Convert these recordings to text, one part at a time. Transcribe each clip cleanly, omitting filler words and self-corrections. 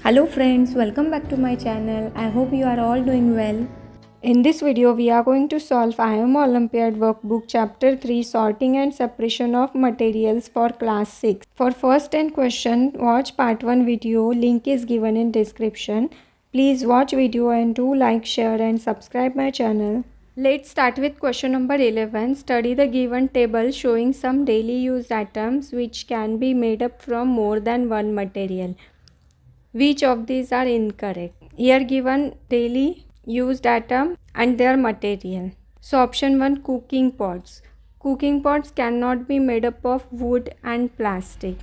Hello friends, welcome back to my channel. I hope you are all doing well. In this video, we are going to solve IIM Olympiad Workbook Chapter 3 Sorting and Separation of Materials for Class 6. For first 10 question, watch part 1 video. Link is given in description. Please watch video and do like, share and subscribe my channel. Let's start with question number 11. Study the given table showing some daily used items which can be made up from more than one material. Which of these are incorrect? Here given daily used item and their material. So option 1, cooking pots. Cooking pots cannot be made up of wood and plastic.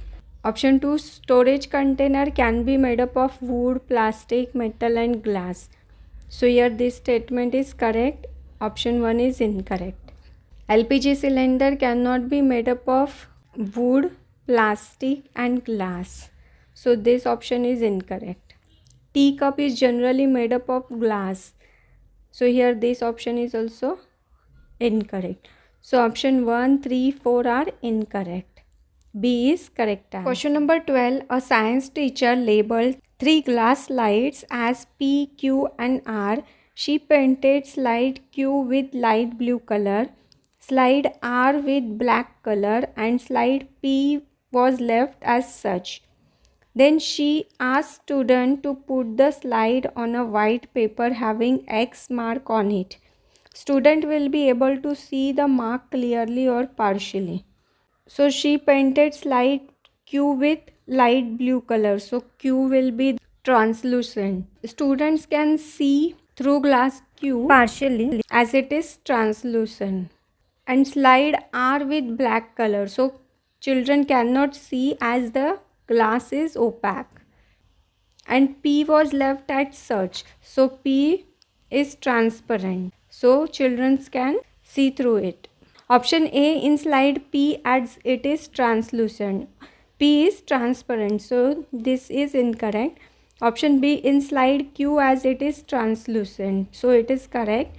Option 2, storage container can be made up of wood, plastic, metal and glass. So here this statement is correct. Option 1 is incorrect. LPG cylinder cannot be made up of wood, plastic and glass. So this option is incorrect. Teacup is generally made up of glass. So here this option is also incorrect. So option 1, 3, 4 are incorrect. B is correct answer. Question number 12. A science teacher labeled 3 glass slides as P, Q and R. She painted slide Q with light blue color, slide R with black color and slide P was left as such. Then she asked student to put the slide on a white paper having X mark on it. Student will be able to see the mark clearly or partially. So she painted slide Q with light blue color. So Q will be translucent. Students can see through glass Q partially as it is translucent. And slide R with black color. So children cannot see as the glass is opaque. And P was left at such. So P is transparent. So children can see through it. Option A, in slide P as it is translucent. P is transparent. So this is incorrect. Option B, in slide Q as it is translucent. So it is correct.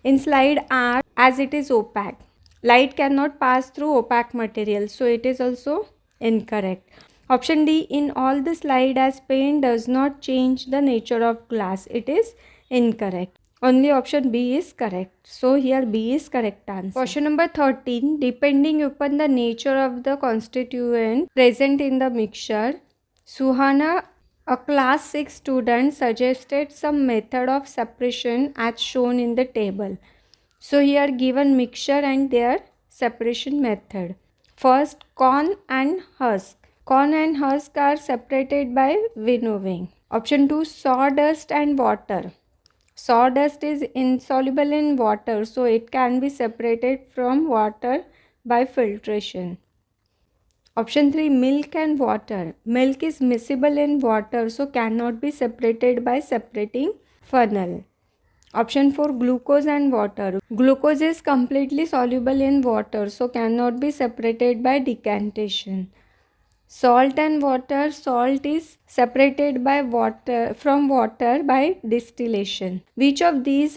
In slide R as it is opaque. Light cannot pass through opaque material. So it is also incorrect. Option D, in all the slide as paint does not change the nature of glass. It is incorrect. Only option B is correct. So here B is correct answer. Question number 13. Depending upon the nature of the constituent present in the mixture, Suhana, a class 6 student, suggested some method of separation as shown in the table. So here given mixture and their separation method. First, corn and husk. Corn and husk are separated by winnowing. Option 2, sawdust and water. Sawdust is insoluble in water, so it can be separated from water by filtration. Option 3, milk and water. Milk is miscible in water, so cannot be separated by separating funnel. Option 4, glucose and water. Glucose is completely soluble in water, so cannot be separated by decantation. Salt and water. Salt is separated by water from water by distillation. Which of these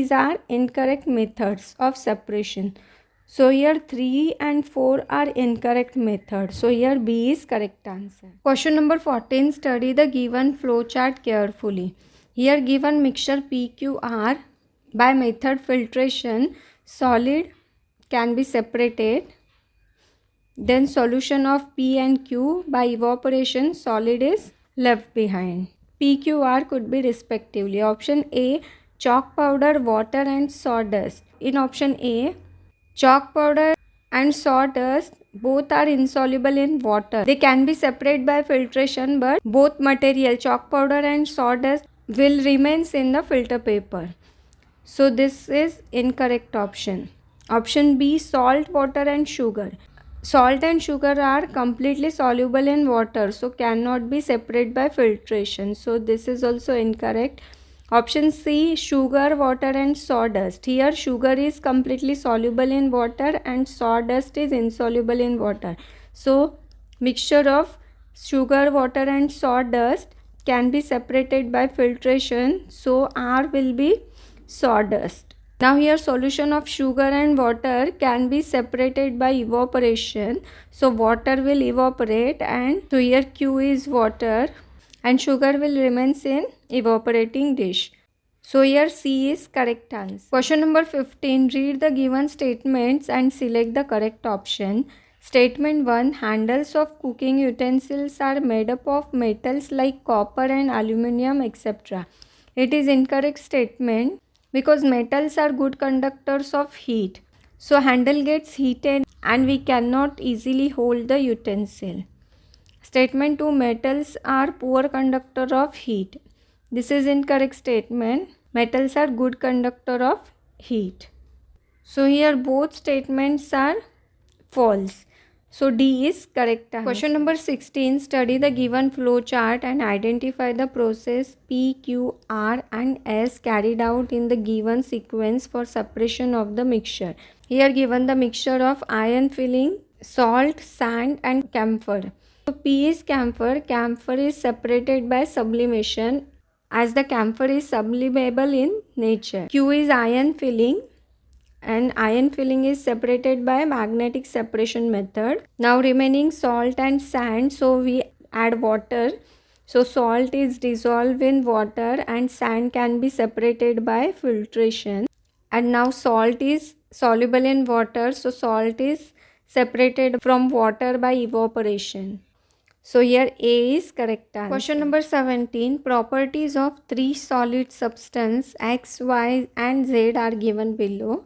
are incorrect methods of separation? So here 3 and 4 are incorrect methods. So here B is correct answer. Question number 14. Study the given flow chart carefully. Here given mixture PQR by method filtration, solid can be separated. Then solution of P and Q by evaporation, solid is left behind. PQR could be respectively. Option A, chalk powder, water and sawdust. In option A, chalk powder and sawdust both are insoluble in water. They can be separated by filtration, but both material, chalk powder and sawdust, will remain in the filter paper. So this is incorrect option. Option B, salt, water and sugar. Salt and sugar are completely soluble in water, so cannot be separated by filtration. So this is also incorrect. Option C, sugar, water and sawdust. Here sugar is completely soluble in water and sawdust is insoluble in water. So mixture of sugar, water and sawdust can be separated by filtration. So R will be sawdust. Now here solution of sugar and water can be separated by evaporation. So water will evaporate and so here Q is water and sugar will remain in evaporating dish. So here C is correct answer. Question number 15. Read the given statements and select the correct option. Statement 1. Handles of cooking utensils are made up of metals like copper and aluminum, etc. It is incorrect statement because metals are good conductors of heat. So handle gets heated and we cannot easily hold the utensil. Statement 2. Metals are poor conductor of heat. This is incorrect statement. Metals are good conductor of heat. So here both statements are false. So D is correct answer. Question number 16. Study the given flow chart and identify the process P, Q, R and S carried out in the given sequence for separation of the mixture. Here given the mixture of iron filling, salt, sand and camphor. So P is camphor. Camphor is separated by sublimation as the camphor is sublimable in nature. Q is iron filling and iron filling is separated by magnetic separation method. Now remaining salt and sand, so we add water. So salt is dissolved in water and sand can be separated by filtration. And now salt is soluble in water, so salt is separated from water by evaporation. So here A is correct answer. Question number 17. Properties of three solid substance X, Y and Z are given below.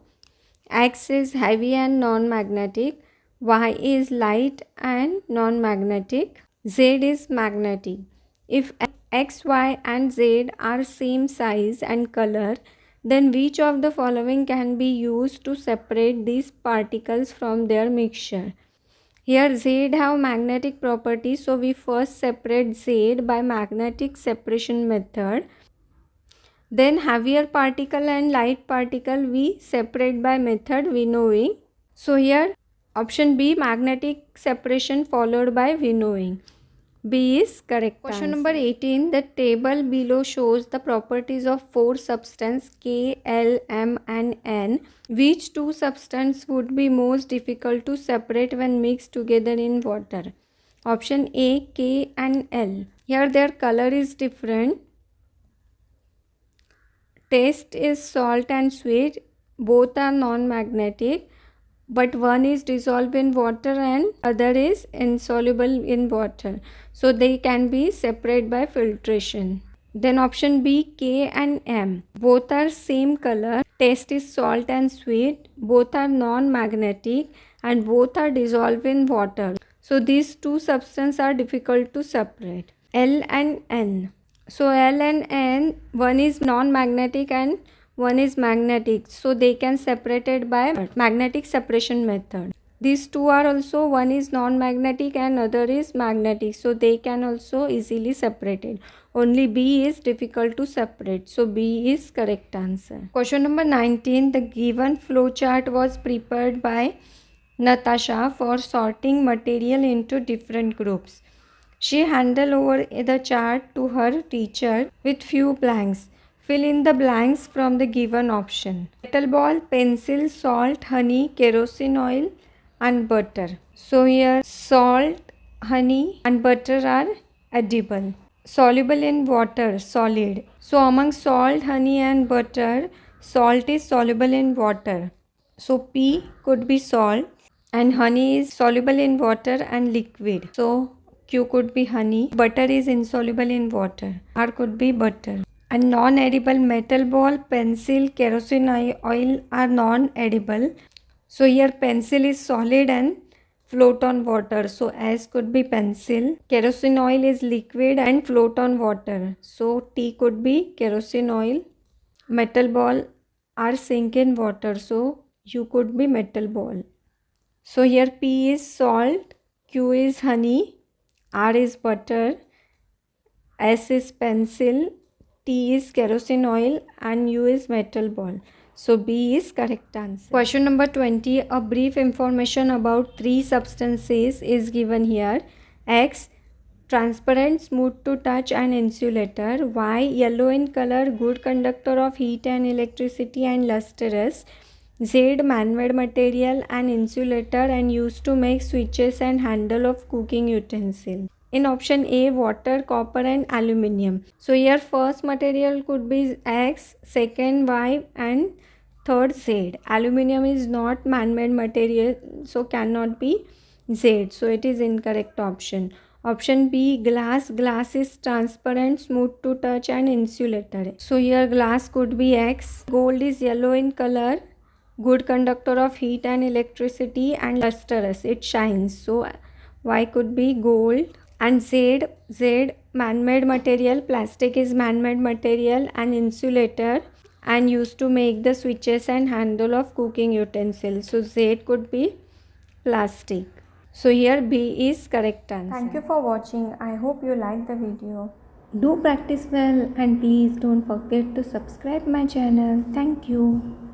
X is heavy and non-magnetic. Y is light and non-magnetic. Z is magnetic. If X, Y and Z are same size and color, then which of the following can be used to separate these particles from their mixture? Here Z have magnetic properties, so we first separate Z by magnetic separation method. Then heavier particle and light particle we separate by method winnowing. So here option B, magnetic separation followed by winnowing. B is correct. Question number 18. The table below shows the properties of four substances K, L, M and N. Which two substances would be most difficult to separate when mixed together in water? Option A, K and L. Here their color is different. Taste is salt and sweet. Both are non-magnetic, but one is dissolved in water and other is insoluble in water. So they can be separated by filtration. Then option B, K and M. Both are same color. Taste is salt and sweet. Both are non-magnetic and both are dissolved in water. So these two substances are difficult to separate. L and N. So L and N, one is non-magnetic and one is magnetic. So they can separated by magnetic separation method. These two are also, one is non-magnetic and other is magnetic. So they can also easily separated. Only B is difficult to separate. So B is correct answer. Question number 19. The given flow chart was prepared by Natasha for sorting material into different groups. She handed over the chart to her teacher with few blanks. Fill in the blanks from the given option. Metal ball, pencil, salt, honey, kerosene oil and butter. So here salt, honey and butter are edible. Soluble in water, solid. So among salt, honey and butter, salt is soluble in water. So P could be salt and honey is soluble in water and liquid. So Q could be honey. Butter is insoluble in water. R could be butter. And non-edible metal ball, pencil, kerosene oil are non-edible. So here pencil is solid and float on water. So S could be pencil. Kerosene oil is liquid and float on water. So T could be kerosene oil. Metal ball are sink in water. So U could be metal ball. So here P is salt, Q is honey, R is butter, S is pencil, T is kerosene oil and U is metal ball. So B is correct answer. Question number 20. A brief information about three substances is given here. X, transparent, smooth to touch and insulator. Y, yellow in color, good conductor of heat and electricity and lustrous. Z, man-made material and insulator and used to make switches and handle of cooking utensil. in option A, water, copper and aluminium. So here first material could be X, second Y and third Z. Aluminium is not man-made material, so cannot be Z. So it is incorrect option. Option B, glass. Glass is transparent, smooth to touch and insulated. So here glass could be X. Gold is yellow in color, good conductor of heat and electricity and lustrous. It shines. So Y could be gold. And Z man-made material. Plastic is man-made material and insulator and used to make the switches and handle of cooking utensils. So Z could be plastic. So here B is correct answer. Thank you for watching. I hope you liked the video. Do practice well and please don't forget to subscribe my channel. Thank you.